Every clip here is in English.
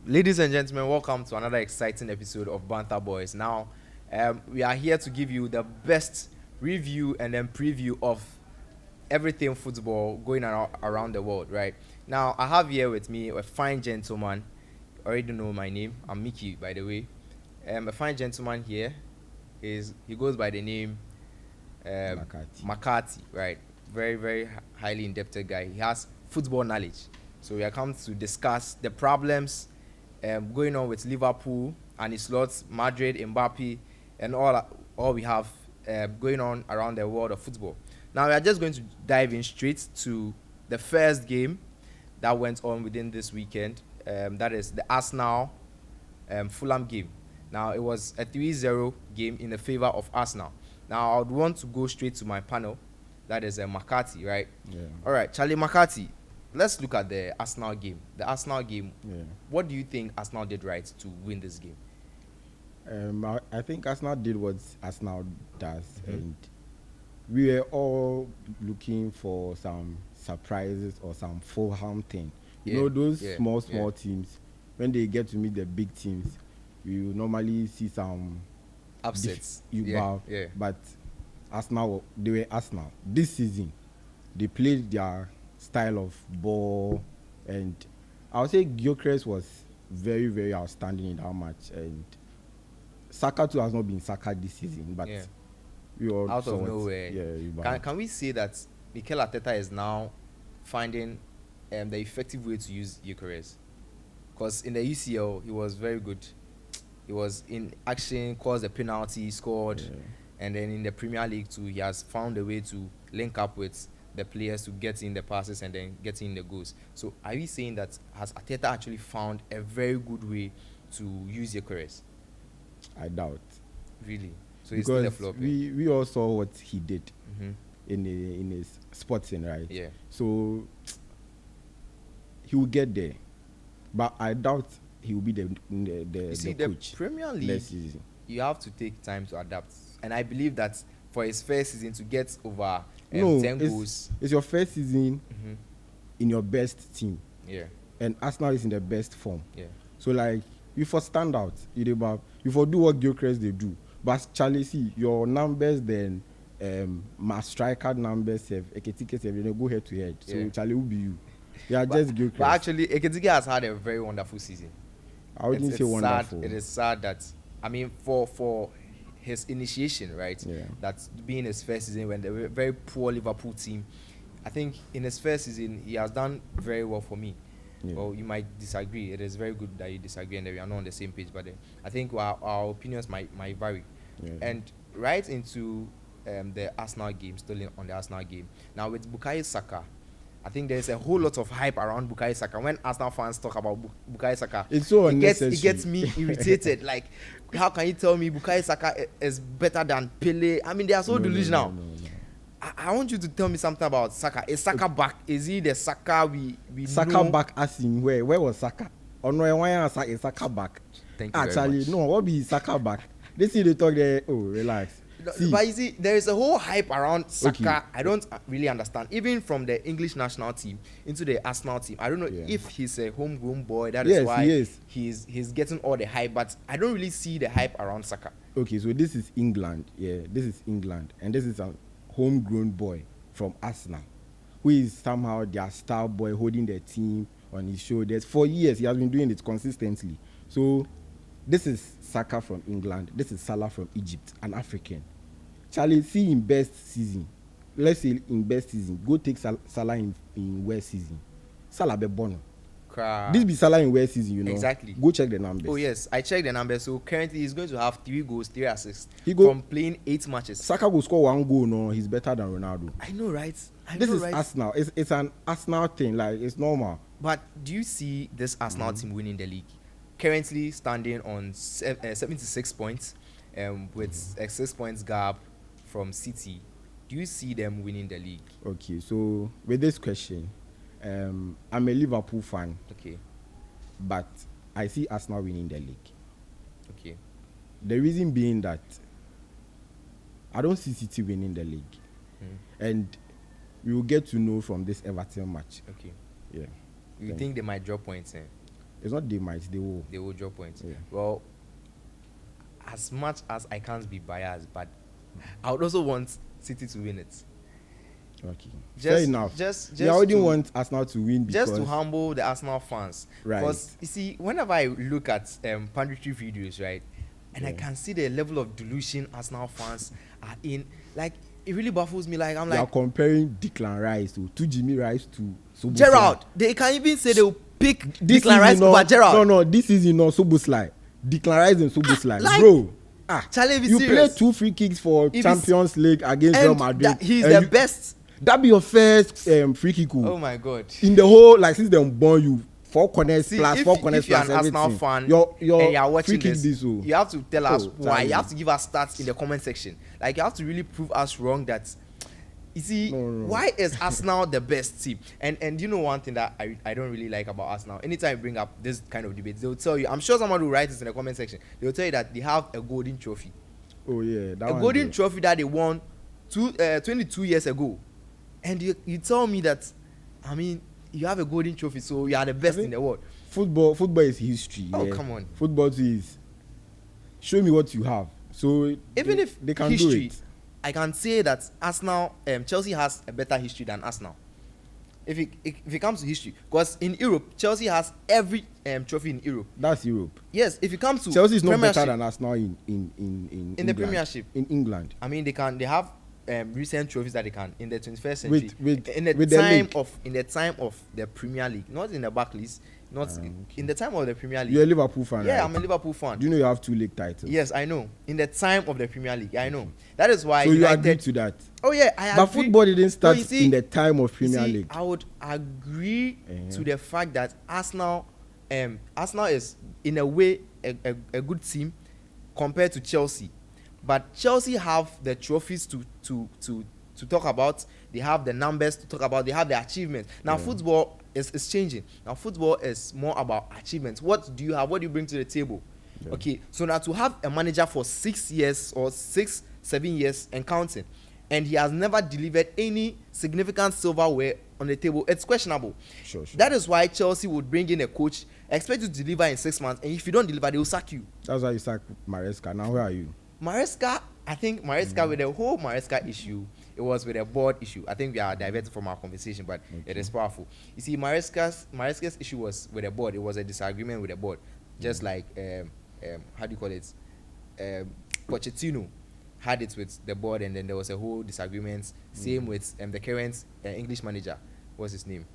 Ladies and gentlemen, welcome to another exciting episode of Banter Boys. Now, we are here to give you the best review and then preview of everything football going around the world, right? Now, I have here with me a fine gentleman. Already know my name. I'm Mickey, by the way. A fine gentleman here he goes by the name Makati. McCarthy, right? Very, very highly indebted guy. He has football knowledge. So we are come to discuss the problems going on with Liverpool and its slots, Madrid, Mbape, and all we have going on around the world of football. Now we are just going to dive in straight to the first game that went on within this weekend. That is the Arsenal Fulham game. Now it was a 3-0 game in the favor of Arsenal. Now I would want to go straight to my panel. That is McCarthy, right? Yeah. All right, Charlie McCarthy. Let's look at the Arsenal game. The Arsenal game. Yeah. What do you think Arsenal did right to win this game? I think Arsenal did what Arsenal does, and we were all looking for some surprises or some Fulham thing. You know, those small teams, when they get to meet the big teams, you normally see some upsets. But Arsenal, they were Arsenal. This season, they played their style of ball, and I would say Gyökeres was very, very outstanding in that match. And Saka too has not been Saka this season, but we all out of nowhere. Can we say that Mikel Arteta is now finding the effective way to use Gyökeres? Because in the UCL, he was very good. He was in action, caused a penalty, scored, and then in the Premier League too, he has found a way to link up with the players to get in the passes and then get in the goals. So are we saying that has Arteta actually found a very good way to use Gyökeres? I doubt. Really? So because he's still a flop. We all saw what he did in his Sporting, right? Yeah. So he will get there, but I doubt he will be the coach. The Premier League, next season. You have to take time to adapt, and I believe that for his first season to get over 10 goals, it's your first season in your best team. Yeah. And Arsenal is in the best form. Yeah. So like you for stand out, you for do what Gyökeres they do. But Charlie, see your numbers then my striker numbers have go head to head. So Charlie will be you. They are just Gyökeres. But actually, Ekitike has had a very wonderful season. I wouldn't say wonderful. Sad. It is sad that for his initiation, right? Yeah. That's being his first season when they were a very poor Liverpool team. I think in his first season he has done very well for me. Yeah. Well, you might disagree. It is very good that you disagree and that we are not on the same page. But I think our opinions might vary. Yeah. And right into the Arsenal game, still on the Arsenal game. Now with Bukayo Saka, I think there's a whole lot of hype around Bukayo Saka. When Arsenal fans talk about Bukayo Saka, it's so unnecessary. It gets me irritated. Like, how can you tell me Bukayo Saka is better than Pele? I mean, they are so delusional. No. I want you to tell me something about Saka. Is Saka back? Is he the Saka we Saka know? back as in where? Where was Saka? Oh no, why is Saka back? Thank you very much. No, what be Saka back? They see they talk there. Oh, relax. See. But you see, there is a whole hype around Saka. Okay. I don't really understand. Even from the English national team into the Arsenal team, I don't know if he's a homegrown boy. That is why he's getting all the hype. But I don't really see the hype around Saka. Okay, so this is England. Yeah, this is England, and this is a homegrown boy from Arsenal, who is somehow their star boy holding their team on his shoulders. For years, he has been doing it consistently. So this is Saka from England. This is Salah from Egypt, an African. Charlie, see in best season. Let's say in best season. Go take Salah in worst season. Salah be born. This be Salah in worst season, you know. Exactly. Go check the numbers. Oh yes, I checked the numbers. So currently he's going to have 3 goals, 3 assists from playing 8 matches. Saka will score 1 goal. No, he's better than Ronaldo. I know, right? This is Arsenal. It's an Arsenal thing. Like it's normal. But do you see this Arsenal team winning the league? Currently standing on 76 points, with a 6 points gap from City. Do you see them winning the league? Okay, so with this question, I'm a Liverpool fan. Okay. But I see Arsenal winning the league. Okay. The reason being that I don't see City winning the league. And we will get to know from this Everton match. Okay. Yeah. You think they might drop points? It's not they might, they will. They will drop points. Yeah. Well, as much as I can't be biased, but I would also want City to win it. Okay. Just, Fair enough. Just I wouldn't to, want Arsenal to win because just to humble the Arsenal fans. Right. Because you see, whenever I look at punditry videos, right, and I can see the level of delusion Arsenal fans are in, like it really baffles me. Like I'm they are like comparing Declan Rice to Jimmy Rice to Soboslai. Gerrard. They can even say they'll pick This Declan Rice over Gerrard. No, this is not Soboslai. Declan Rice and Soboslai, like, bro. Charlie, You play 2 free kicks for Champions League against Real Madrid. He's the best. That be your first free kick. Oh my God! In the whole, like, since they born you, 4 corners plus 4 corners if you're plus an everything. Arsenal fan your and you're watching free kick this, you have to tell us why. You have to give us stats in the comment section. Like you have to really prove us wrong that. You see, why is Arsenal the best team? And you know one thing that I don't really like about Arsenal. Anytime you bring up this kind of debate, they'll tell you. I'm sure someone will write this in the comment section. They'll tell you that they have a golden trophy. Oh yeah, a golden trophy that they won 22 years ago. And you tell me that, I mean, you have a golden trophy, so you are the best in the world. Football is history. Oh, come on. Football is show me what you have. So even if they can history, do it. I can say that Arsenal, Chelsea has a better history than Arsenal. If it comes to history, because in Europe, Chelsea has every trophy in Europe. That's Europe. Yes, if it comes to Chelsea is not better than Arsenal in the Premiership. In England. I mean, they have recent trophies that they can in the 21st century. In the time of the Premier League, not in the Barclays, in the time of the Premier League. You're a Liverpool fan, yeah, right? I'm a Liverpool fan. Do you know you have 2 league titles? Yes, I know. In the time of the Premier League, I know. That is why. So you agree to that? Oh yeah, I agree. But football didn't start in the time of Premier League. I would agree to the fact that Arsenal is in a way a good team compared to Chelsea, but Chelsea have the trophies to talk about. They have the numbers to talk about. They have the achievements. Now football is changing. Now football is more about achievements. What do you have? What do you bring to the table? Yeah. Okay, so now to have a manager for 6 years or 7 years and counting, and he has never delivered any significant silverware on the table, it's questionable. Sure. That is why Chelsea would bring in a coach, expect you to deliver in 6 months, and if you don't deliver, they will sack you. That's why you sack Maresca. Now where are you? Maresca, I think Maresca with the whole Maresca issue, it was with a board issue. I think we are diverted from our conversation, but it is powerful. You see, Maresca's issue was with the board. It was a disagreement with the board, just like how do you call it? Pochettino had it with the board, and then there was a whole disagreement. Same with the current English manager. What's his name?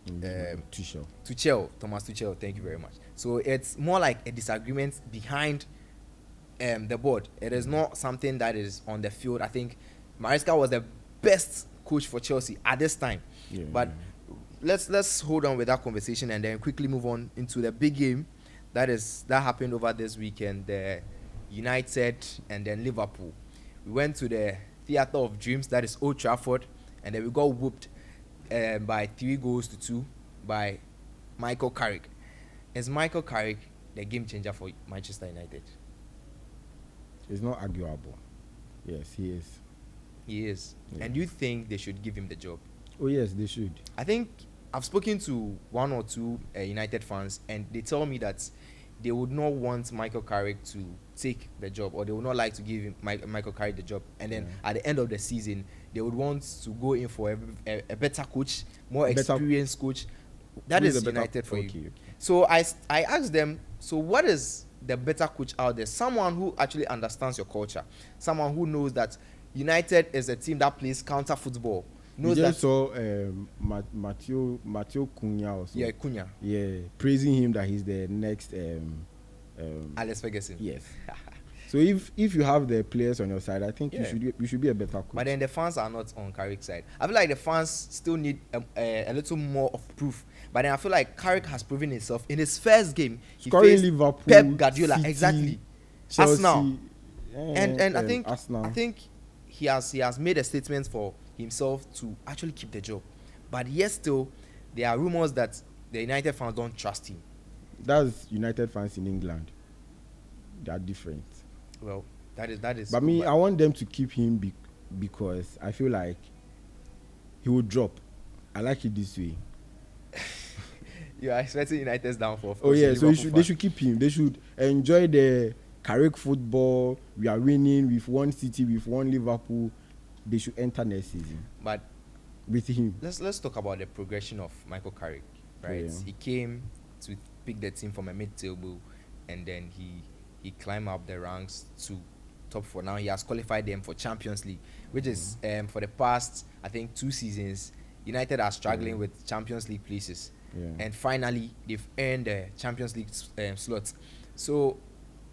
Thomas Tuchel. Thank you very much. So it's more like a disagreement behind the board. It is not something that is on the field. I think Maresca was the best coach for Chelsea at this time. But let's hold on with that conversation and then quickly move on into the big game that happened over this weekend. The United and then Liverpool. We went to the Theatre of Dreams, that is Old Trafford, and then we got whooped by 3-2 by Michael Carrick. Is Michael Carrick the game changer for Manchester United? It's not arguable. Yes, he is. He is. Yeah. And you think they should give him the job? Oh yes, they should. I think I've spoken to 1 or 2 United fans, and they tell me that they would not want Michael Carrick to take the job, or they would not like to give him Michael Carrick the job. And then at the end of the season, they would want to go in for a better coach, more experienced coach. That is United for you. Okay. So I asked them, so what is the better coach out there? Someone who actually understands your culture, someone who knows that United is a team that plays counter football. You just saw Matthew Cunha also. Yeah, Cunha. Yeah, praising him that he's the next Alex Ferguson. Yes. So if you have the players on your side, I think you should be a better coach. But then the fans are not on Carrick's side. I feel like the fans still need a little more of proof. But then I feel like Carrick has proven himself in his first game. He faced Liverpool, Pep Guardiola, City, exactly. Chelsea, Arsenal. And Arsenal. I think he has made a statement for himself to actually keep the job. But yet still, there are rumors that the United fans don't trust him. That's United fans in England. They are different. Well, that is. But I want them to keep him because I feel like he will drop. I like it this way. You are expecting United's downfall. Of Oh course, yeah, you're a so Liverpool they fan. should keep him. They should enjoy the Carrick football. We are winning. We've won City. We've won Liverpool. They should enter next season But with him. let's talk about the progression of Michael Carrick. Right, Yeah. he came to pick the team from a mid-table, and then he climbed up the ranks to top four. Now he has qualified them for Champions League, which is for the past I think 2 seasons, United are struggling with Champions League places. Yeah. And finally they've earned the Champions League slot. So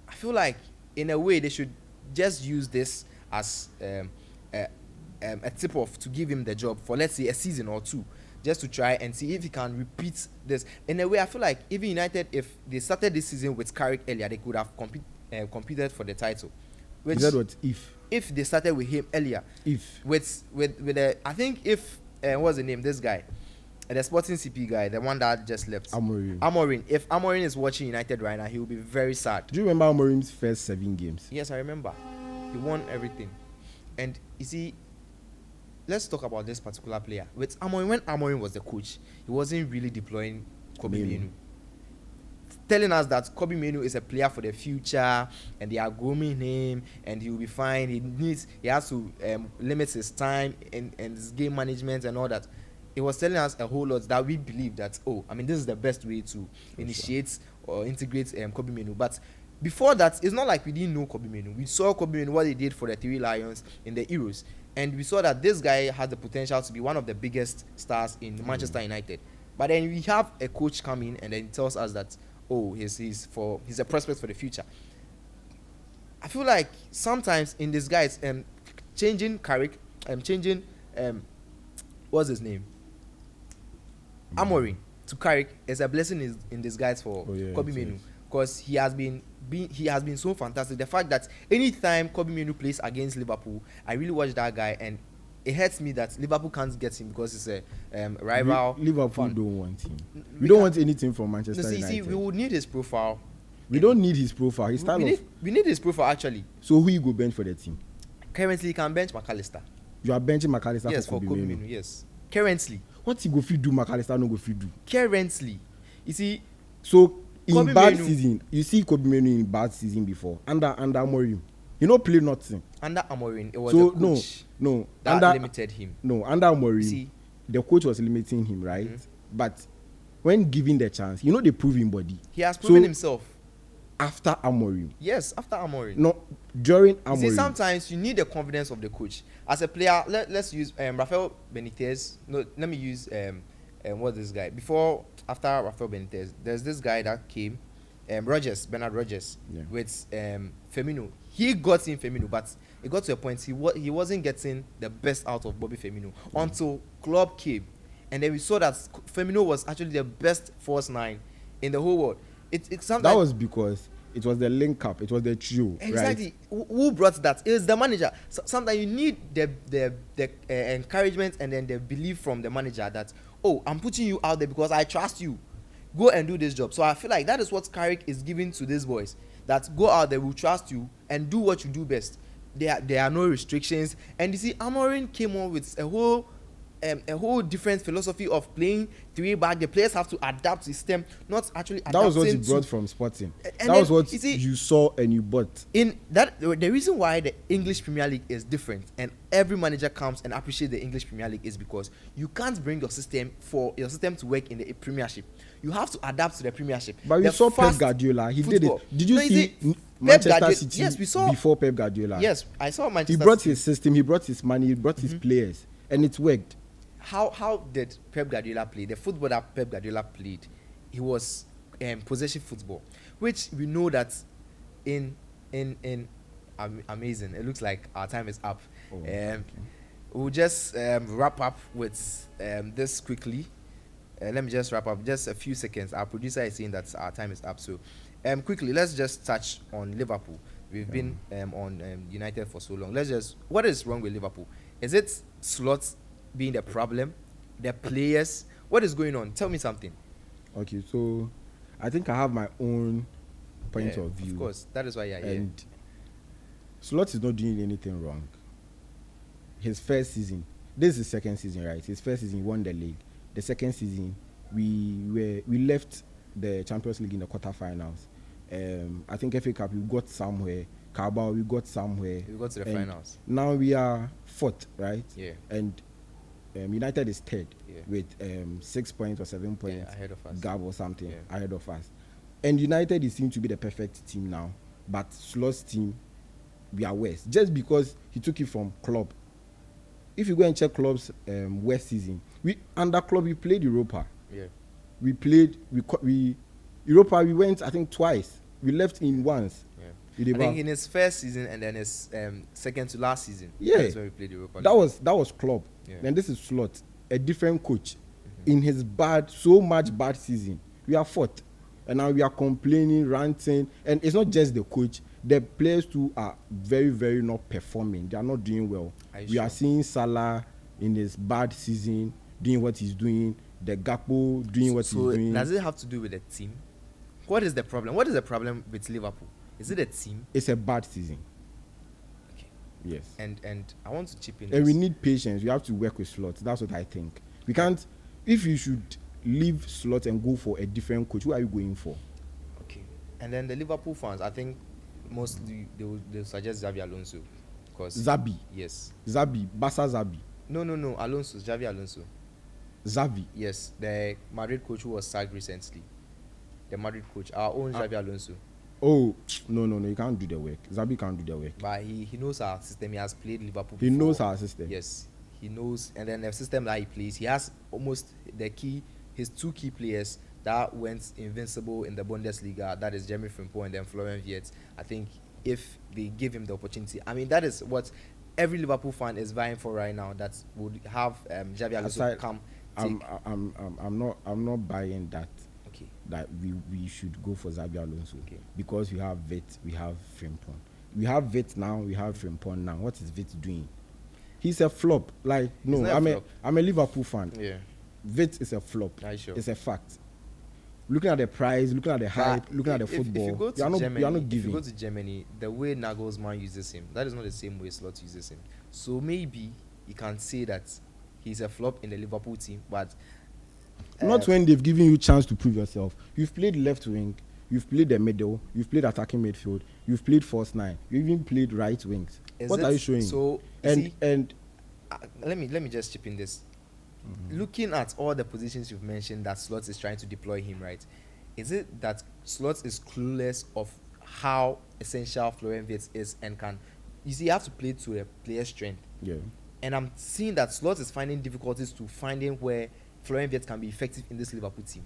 I feel like in a way they should just use this as a tip off to give him the job for, let's say, a season or 2, just to try and see if he can repeat this. In a way, I feel like even United, if they started this season with Carrick earlier, they could have competed for the title. Which, Is that what if they started with him earlier, if with I think if what's the name, this guy, the Sporting CP guy, the one that just left, Amorim. If Amorim is watching United right now, he will be very sad. Do you remember Amorim's first 7 games? Yes, I remember. He won everything. And you see, let's talk about this particular player. With Amorim, when Amorim was the coach, he wasn't really deploying Kobe Menu, telling us that Kobe Menu is a player for the future, and they are grooming him, and he will be fine. He has to limit his time and his game management and all that. He was telling us a whole lot that we believe that, this is the best way to initiate or integrate Kobe Menu. But before that, it's not like we didn't know Kobe Menu. We saw Kobe Menu, what he did for the 3 Lions in the Euros. And we saw that this guy has the potential to be one of the biggest stars in Manchester United. But then we have a coach come in and then he tells us that, he's a prospect for the future. I feel like sometimes in this guys, changing Carrick, what's his name? Amorim to Carrick is a blessing in disguise for Kobe Menu, because he has been so fantastic. The fact that anytime Kobe Menu plays against Liverpool, I really watch that guy, and it hurts me that Liverpool can't get him because it's a rival. Liverpool don't want him. We don't want anything from Manchester United. See, we would need his profile. We don't need his profile. His style we need his profile actually. So who you go bench for the team? Currently, he can bench McAllister. You are benching McAllister for Kobe Menu. Yes. Currently. What he go fit do, McAllister no go fit do. Currently, you see. So in Kobe bad Menu, season, you see Kobe Menu in bad season before under Amorim. He no play nothing. Under Amorim, it was so the coach no that limited him. No, under Amorim, the coach was limiting him, right? Mm-hmm. But when given the chance, they prove him body. He has proven himself. After Amorim. Yes, after Amorim. No, during Amorim. See, sometimes you need the confidence of the coach. As a player, let's use Rafael Benitez. No, let me use what's this guy? After Rafael Benitez, there's this guy that came, Bernard Rodgers, with Firmino. He got in Firmino, but it got to a point he wasn't getting the best out of Bobby Firmino until Klopp came, and then we saw that Firmino was actually the best false 9 in the whole world. That was because it was the link up, it was the trio. Exactly. Right? Who brought that? It was the manager. Sometimes you need the encouragement and then the belief from the manager that, I'm putting you out there because I trust you. Go and do this job. So I feel like that is what Carrick is giving to these boys. That go out there, will trust you and do what you do best. There are no restrictions. And you see, Amorim came on with a whole different philosophy of playing 3 back. The players have to adapt to the system, not actually adapting. That was what you brought from Sporting. That was what you saw and you bought. In that, the reason why the English Premier League is different and every manager comes and appreciates the English Premier League is because you can't bring your system to work in the Premiership. You have to adapt to the Premiership. But we saw Pep Guardiola. He did it. Did you see Manchester City? Yes, we saw before Pep Guardiola. Yes, I saw Manchester He brought City. his system. He brought his money. He brought his players, and it worked. How did Pep Guardiola play? The football that Pep Guardiola played, it was possession football, which we know that in amazing. It looks like our time is up. Okay. We'll just wrap up with this quickly. Let me just wrap up just a few seconds. Our producer is saying that our time is up, so quickly let's just touch on Liverpool. We've been on United for so long. What is wrong with Liverpool? Is it slots being the problem, the players? What is going on? Tell me something. Okay, so I think I have my own point of view. Of course, that is why you're here. And Slot is not doing anything wrong. His first season, this is his second season, right? His first season he won the league. The second season we left the Champions League in the quarterfinals. I think FA Cup we got somewhere. Carabao we got somewhere. We got to the And finals. now we are fourth, right? Yeah. And United is third Yeah. with 6 points or 7 points Yeah, ahead of us. gap or something Yeah. ahead of us. And United is seen to be the perfect team now, but Slot's team, we are worse just because he took it from club. If you go and check club's worst season, we under club we played Europa. Yeah. We played we Europa. We went I think twice. We left in once. Yeah. I think in his first season and then his second to last season. Yeah. That's where we played Europa League. That was club. Yeah. Then this is Slot, a different coach. In his so much bad season, we are fourth, and now we are complaining, ranting, and it's not just the coach. The players too are very, very not performing. They are not doing well. We are seeing Salah in his bad season doing what he's doing. The Gakpo doing what he's doing. Does it have to do with the team? What is the problem? What is the problem with Liverpool? Is it a team? It's a bad season. Okay. Yes. And I want to chip in. And we need patience. We have to work with Slot. That's what I think. We can't. If you should leave Slot and go for a different coach, who are you going for? Okay. And then the Liverpool fans, I think mostly they'll suggest Xabi Alonso, because Zabi. Yes. Zabi. Basa Zabi. No. Alonso. Xabi Alonso. Zavi. Yes, the Madrid coach who was sacked recently. The Madrid coach, our own Xabi Alonso. Oh, no. You can't do the work. Zabi can't do the work. But he knows our system. He has played Liverpool He before. knows our system. Yes, he knows. And then the system that he plays, he has almost his two key players that went invincible in the Bundesliga. That is Jeremy Frimpong and then Florian Wirtz. I think if they give him the opportunity, I mean, that is what every Liverpool fan is vying for right now. That would have Xabi Alonso come. I'm not buying that. Okay. That we should go for Xabi Alonso. Okay. Because we have Vet, we have Frimpong. We have Vet now, we have Frimpong now. What is Vet doing? He's a flop. Like, no, I'm a Liverpool fan. Yeah. Vet is a flop. Sure. It's a fact. Looking at the price, looking at the hype, looking at the football, if you go to you are not if giving. you go to Germany, the way Nagelsmann uses him, that is not the same way Slot uses him. So maybe you can say that he's a flop in the Liverpool team, but not when they've given you chance to prove yourself. You've played left wing, you've played the middle, you've played attacking midfield, you've played false nine, you even played right wings. What are you showing? So and let me just chip in this. Looking at all the positions you've mentioned that Slot is trying to deploy him, right? Is it that Slot is clueless of how essential Florian Wirtz is and can? You see, you have to play to a player's strength. Yeah. And I'm seeing that Slot is finding difficulties to finding where Florian Wirtz can be effective in this Liverpool team.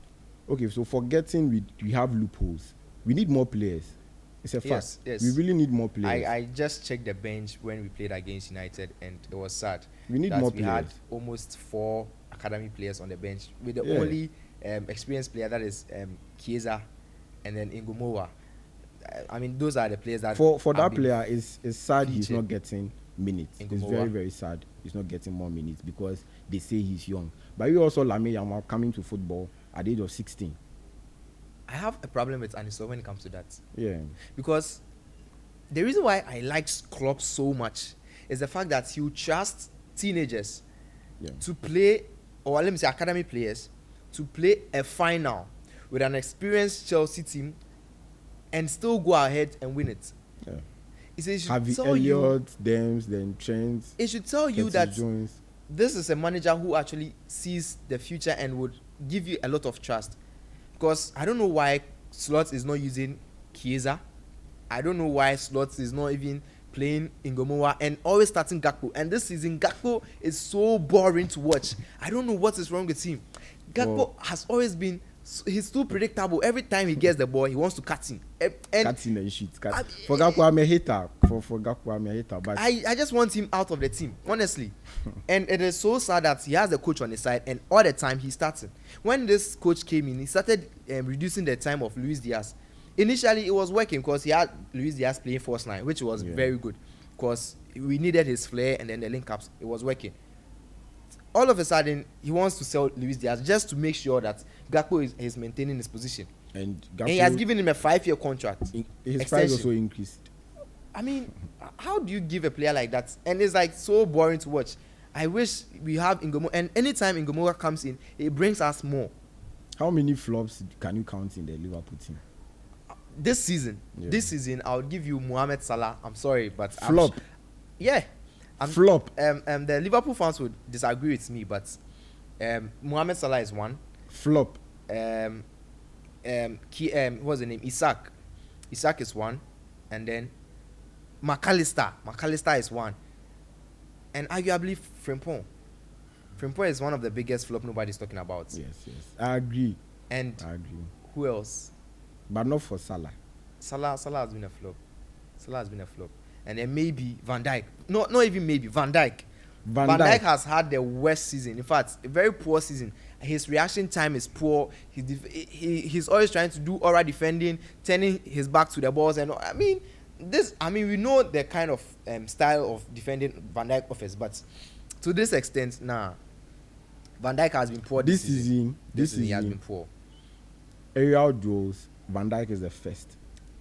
Okay, so forgetting we have loopholes. We need more players. It's a fact. Yes. We really need more players. I just checked the bench when we played against United, and it was sad. We need that more we had players. almost 4 academy players on the bench, with the Yeah. only experienced player that is Chiesa and then Ingumowa. I mean, those are the players that For have that been player, it's sad he's featured. not getting minutes. It's Ingumowa. very, very sad he's not getting more minutes because they say he's young. But we also Lamine Yamal coming to football at the age of 16. I have a problem with Aniso when it comes to that, Yeah. because the reason why I like Klopp so much is the fact that he will trust teenagers to play, or let me say academy players, to play a final with an experienced Chelsea team and still go ahead and win it. Yeah. It should Harvey tell you, Elliott, Dems, then Trent. it should tell you Curtis that Jones. this is a manager who actually sees the future and would give you a lot of trust. Because I don't know why Slot is not using Chiesa. I don't know why Slot is not even playing Ingomowa and always starting Gakpo. And this season, Gakpo is so boring to watch. I don't know what is wrong with him. Gakpo has always been, he's too predictable. Every time he gets the ball, he wants to cut him. Cut in and shoot. For Gakpo, I'm a hater. For Gakpo, I'm a hater. But I just want him out of the team, honestly. And it is so sad that he has the coach on his side, and all the time he's starting. When this coach came in, he started reducing the time of Luis Diaz. Initially, it was working because he had Luis Diaz playing false nine, which was very good because we needed his flair and then the link-ups. It was working. All of a sudden, he wants to sell Luis Diaz just to make sure that Gakpo is maintaining his position. And he has given him a 5-year contract. His price also increased. I mean, how do you give a player like that? And it's like so boring to watch. I wish we have Ingomo, and anytime Ingomo comes in, it brings us more. How many flops can you count in the Liverpool team? This season, I'll give you Mohamed Salah. I'm sorry, but Flop. Flop. The Liverpool fans would disagree with me, but Mohamed Salah is one. Flop. What's the name? Isaac is one, and then McAllister is one, and arguably Frimpong is one of the biggest flop nobody's talking about. Yes, I agree. And who else? But not for Salah. Salah has been a flop. And then maybe Van Dijk. No, not even maybe. Van Dijk. Van Dijk has had the worst season. In fact, a very poor season. His reaction time is poor. He's always trying to do aura defending, turning his back to the balls. And we know the kind of style of defending Van Dijk offers, but to this extent, Van Dijk has been poor this season. This season he has been poor. Aerial duels, Van Dijk is the first.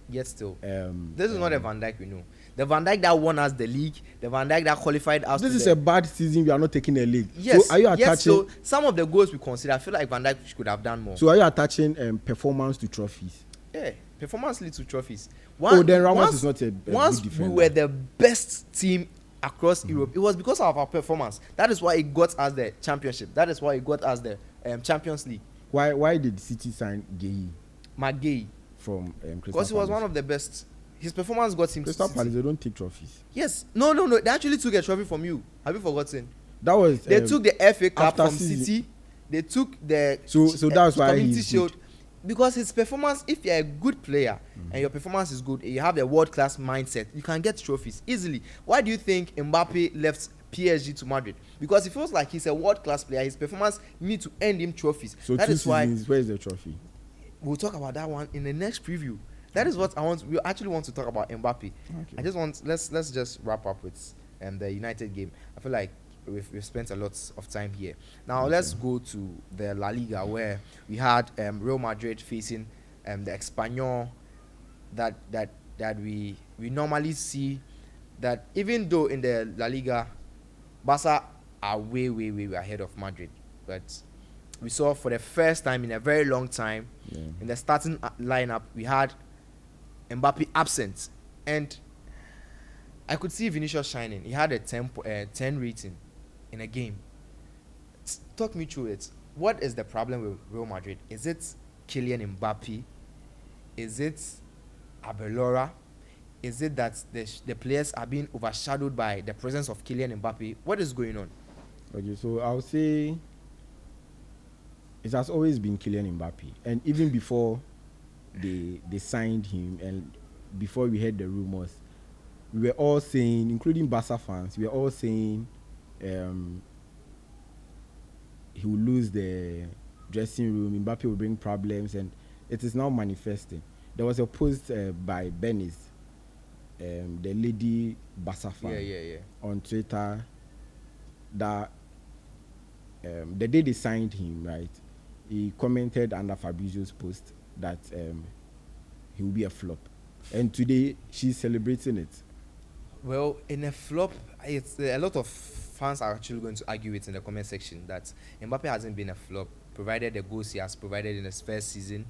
Yet still, this is not the Van Dijk we know. The Van Dijk that won us the league, the Van Dijk that qualified us. This is a bad season. We are not taking a league. Yes. So are you attaching? Yes, so some of the goals we consider, I feel like Van Dijk could have done more. So are you attaching performance to trophies? Yeah, performance leads to trophies. Then Ramos is not a once good defender. We were the best team across Europe. It was because of our performance. That is why it got us the championship. That is why it got us the Champions League. Why did City sign McGay from Crystal because he was one of the best. His performance got him. Crystal Palace, they don't take trophies. Yes. No. They actually took a trophy from you. Have you forgotten? That was they took the FA Cup from City. They took the so that's why Community he's Shield. Good. Because his performance, if you're a good player and your performance is good, and you have a world-class mindset, you can get trophies easily. Why do you think Mbape left PSG to Madrid? Because he feels like he's a world-class player. His performance needs to earn him trophies. So that is why. Where is the trophy? We'll talk about that one in the next preview. That is what I want. We actually want to talk about Mbappe. Okay. I just want let's just wrap up with the United game. I feel like we've spent a lot of time here. Now let's go to the La Liga where we had Real Madrid facing the Espanyol. That we normally see that even though in the La Liga, Barca are way ahead of Madrid, but we saw for the first time in a very long time in the starting lineup we had Mbappe absent, and I could see Vinicius shining. He had a 10 rating in a game. Talk me through it. What is the problem with Real Madrid? Is it Kylian Mbappe? Is it Abelora? Is it that the players are being overshadowed by the presence of Kylian Mbappe? What is going on? Okay, so I'll say it has always been Kylian Mbappe, and even before they signed him and before we heard the rumors, we were all saying, including Barca fans, we were all saying he will lose the dressing room, Mbappe will bring problems, and it is now manifesting. There was a post by Benis, the lady Barca fan, on Twitter that the day they signed him, right, he commented under Fabrizio's post that he will be a flop, and today she's celebrating it. Well, in a flop, it's a lot of fans are actually going to argue it in the comment section that Mbappe hasn't been a flop, provided the goals he has provided in his first season,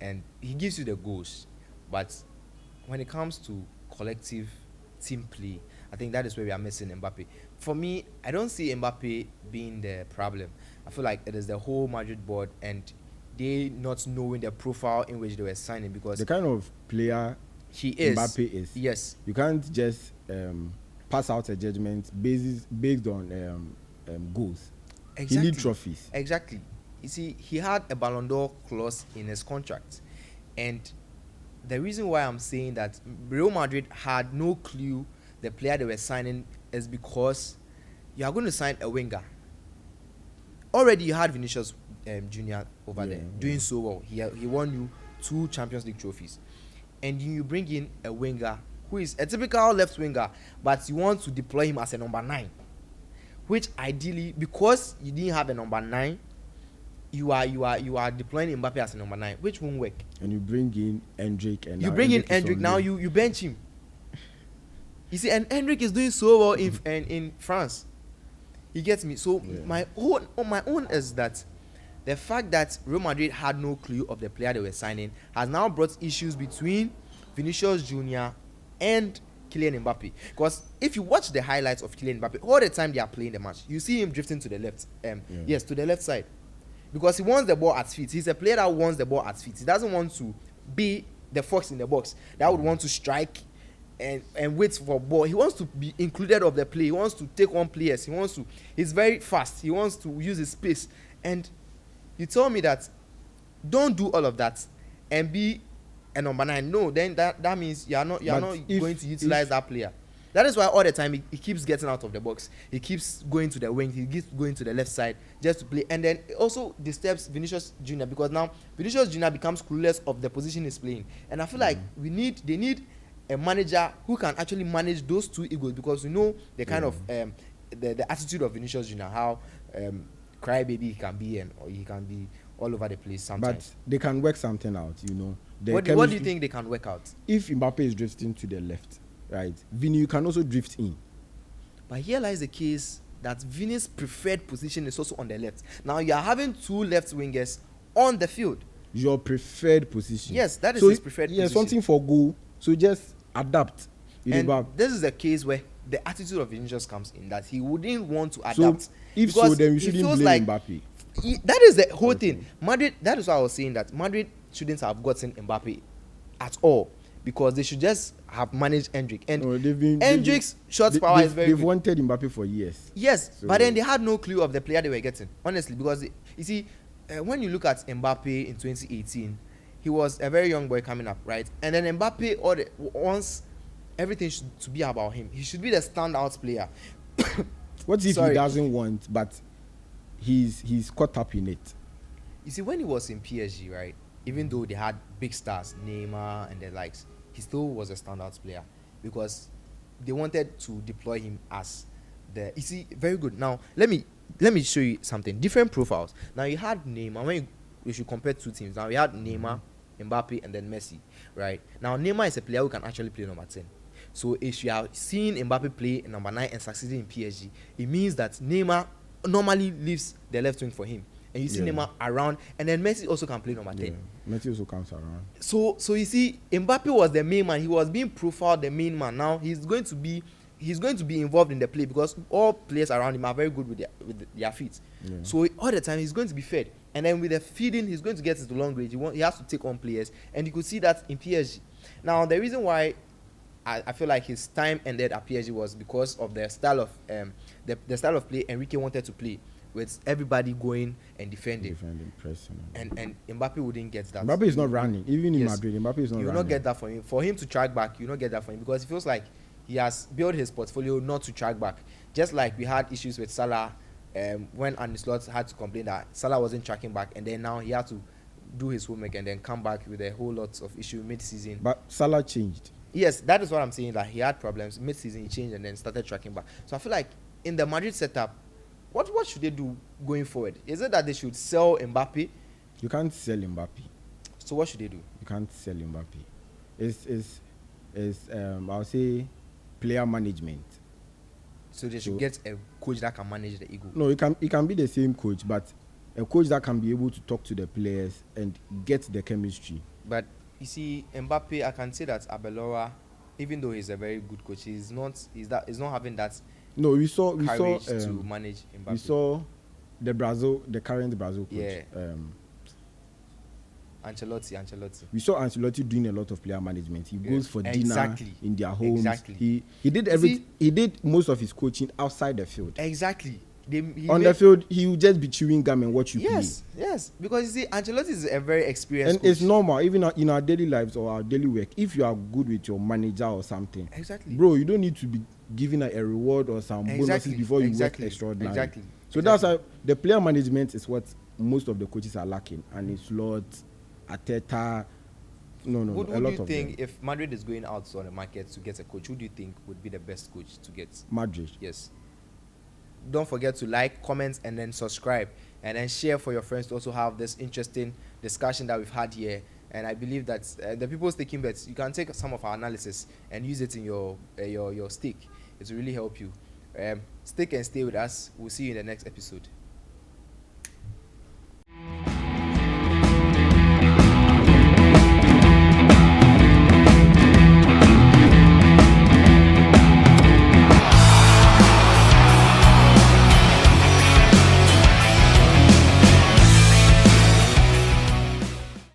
and he gives you the goals. But when it comes to collective team play, I think that is where we are missing Mbappe. For me, I don't see Mbappe being the problem. I feel like it is the whole Madrid board and they not knowing the profile in which they were signing, because the kind of player he is, Mbappe is. Yes, you can't just pass out a judgment based on goals. Exactly. He needs trophies. Exactly. You see, he had a Ballon d'Or clause in his contract, and the reason why I'm saying that Real Madrid had no clue the player they were signing is because you are going to sign a winger. Already you had Vinicius Junior over there doing so well. He won you 2 Champions League trophies, and you bring in a winger who is a typical left winger, but you want to deploy him as a number 9, which ideally, because you didn't have a number 9, you are deploying Mbappe as a number 9, which won't work. And you bring in Endrick, and you bring in Endrick, now you bench him. You see, and Endrick is doing so well in France. He gets me. So my own is that the fact that Real Madrid had no clue of the player they were signing has now brought issues between Vinicius Junior and Kylian Mbappe. Because if you watch the highlights of Kylian Mbappe, all the time they are playing the match, you see him drifting to the left. Yes, to the left side. Because he wants the ball at feet. He's a player that wants the ball at feet. He doesn't want to be the fox in the box that would want to strike and wait for ball. He wants to be included of the play. He wants to take on players. He's very fast. He wants to use his space. And you told me that don't do all of that and be a number 9. No, then that means you're not going to utilize that player. That is why all the time he keeps getting out of the box. He keeps going to the wing. He keeps going to the left side just to play. And then it also disturbs Vinicius Junior, because now Vinicius Junior becomes clueless of the position he's playing. And I feel like they need a manager who can actually manage those two egos, because we know the kind of the attitude of Vinicius Junior, how crybaby he can be, or he can be all over the place sometimes. But they can work something out, you know. What do you think they can work out? If Mbappe is drifting to the left, right, Vini, you can also drift in. But here lies the case that Vini's preferred position is also on the left. Now you are having two left wingers on the field. Your preferred position. Yes, that is his preferred position. Yeah, something for goal. So just adapt. And this is the case where the attitude of Vinicius comes in, that he wouldn't want to adapt. So if so, then we shouldn't blame Mbappe. That is the whole thing. Madrid. That is why I was saying that Madrid shouldn't have gotten Mbappe at all, because they should just have managed Hendrick. And Hendrick's shot power is very good. They've wanted Mbappe for years. Yes, so, but then they had no clue of the player they were getting, honestly, because you see, when you look at Mbappe in 2018, he was a very young boy coming up, right? And then Mbappe wants everything to be about him. He should be the standout player. What if he doesn't want, but he's caught up in it? You see, when he was in PSG, right, even though they had big stars, Neymar and the likes, he still was a standout player, because they wanted to deploy him as the. You see, very good. Now let me show you something. Different profiles. Now you had Neymar. When you should compare two teams. Now you had Neymar, Mbappe, and then Messi, right? Now Neymar is a player who can actually play number 10. So if you are seeing Mbappe play number 9 and succeeding in PSG, it means that Neymar normally leaves the left wing for him. And you see Neymar around, and then Messi also can play number 10. Yeah. Messi also comes around. So you see, Mbappe was the main man. He was being profiled the main man. Now he's going to be involved in the play, because all players around him are very good with their feet. Yeah. So all the time he's going to be fed, and then with the feeding, he's going to get into long range. He has to take on players, and you could see that in PSG. Now the reason why I feel like his time ended at PSG was because of the style of the style of play Enrique wanted to play, with everybody going and defending, pressing. And Mbappe wouldn't get that. Mbappe is not running, even in Madrid. Mbappe is not running. You will not get that for him. For him to track back, you will not get that for him, because it feels like he has built his portfolio not to track back. Just like we had issues with Salah, when Arne Slot had to complain that Salah wasn't tracking back, and then now he had to do his homework and then come back with a whole lot of issue mid-season. But Salah changed. Yes, that is what I'm saying, that he had problems mid-season. He changed and then started tracking back. So I feel like in the Madrid setup, what should they do going forward? Is it that they should sell Mbappe? You can't sell Mbappe. So what should they do? You can't sell Mbappe. It's I'll say player management. So they should get a coach that can manage the ego. No, it can be the same coach, but a coach that can be able to talk to the players and get the chemistry. But you see, Mbappe, I can say that Abelora, even though he's a very good coach, he's not having that. No, we saw to manage Mbappe. We saw the current Brazil coach. Yeah. Ancelotti. We saw Ancelotti doing a lot of player management. He goes for dinner in their homes. Exactly. He did he did most of his coaching outside the field. Exactly. The field, he will just be chewing gum and watch you play. Yes. Because you see, Ancelotti is a very experienced and coach. It's normal, even in our daily lives or our daily work, if you are good with your manager or something. Exactly. Bro, you don't need to be given a reward or some bonuses before you work extraordinary. Exactly. So that's why the player management is what most of the coaches are lacking. And it's Lord, Arteta, Who do you think, if Madrid is going out on the market to get a coach, who do you think would be the best coach to get? Madrid. Yes. Don't forget to like, comment, and then subscribe, and then share for your friends to also have this interesting discussion that we've had here. And I believe that the people's taking bets, you can take some of our analysis and use it in your stake. It will really help you. Stick and stay with us. We'll see you in the next episode.